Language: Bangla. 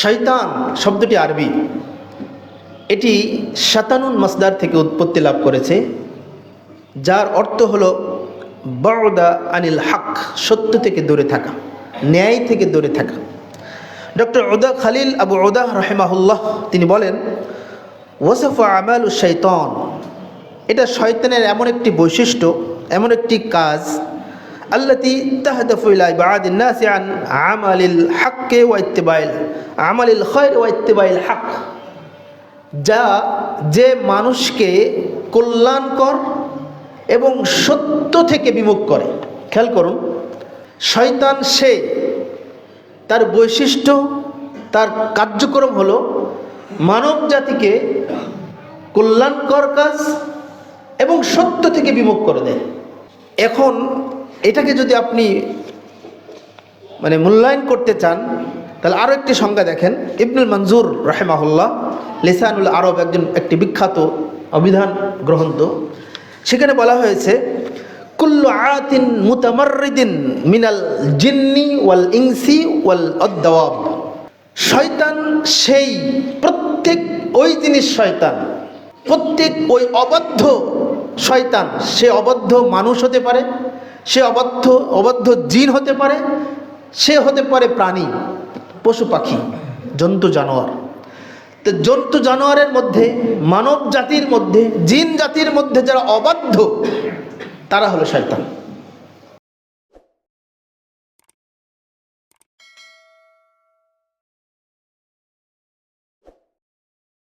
শয়তান শব্দটি আরবি, এটি শাতানুন মাসদার থেকে উৎপত্তি লাভ করেছে, যার অর্থ হলো বাউদা আনিল হক, সত্য থেকে দূরে থাকা, ন্যায় থেকে দূরে থাকা। ডক্টর উদা খালিল আবু উদাহ রাহিমাহুল্লাহ তিনি বলেন, ওয়াসাফা আমালু শাইতান, এটা শয়তানের এমন একটি বৈশিষ্ট্য, এমন একটি কাজ, আল্লাতী তাহদাফু ইলা ইবাদিন নাসি আন আমালিল হক ওয়া ইত্তিবাইল আমালিল খায়র ওয়া ইত্তিবাইল হক, যা যে মানুষকে কল্যাণকর এবং সত্য থেকে বিমুখ করে। খেয়াল করুন, শয়তান সে, তার বৈশিষ্ট্য, তার কার্যক্রম হলো মানব জাতিকে কল্যাণকর কাজ এবং সত্য থেকে বিমুখ করে দেয়। এখন এটাকে যদি আপনি মূল্যায়ন করতে চান, তাহলে আরও একটি সংজ্ঞা দেখেন। ইবনুল মনজুর রাহিমাহুল্লাহ, লিসানুল আরব একটি বিখ্যাত অভিধান গ্রন্থ, সেখানে বলা হয়েছে, কুল্লু আতিন মুতামাররিদিন মিনাল জিন্নি ওয়াল ইনসি ওয়াল আদ-দাওয়াব, শয়তান সেই প্রত্যেক ওই জিনিস শয়তান, প্রত্যেক ওই অবাধ্য শয়তান, সে অবাধ্য মানুষ হতে পারে, সে অবাধ্য জিন হতে পারে, সে হতে পারে প্রাণী, পশু পাখি, জন্তু জানোয়ার। তো জন্তু জানোয়ারের মধ্যে, মানব জাতির মধ্যে, জিন জাতির মধ্যে যারা অবাধ্য, তারা হলো শয়তান।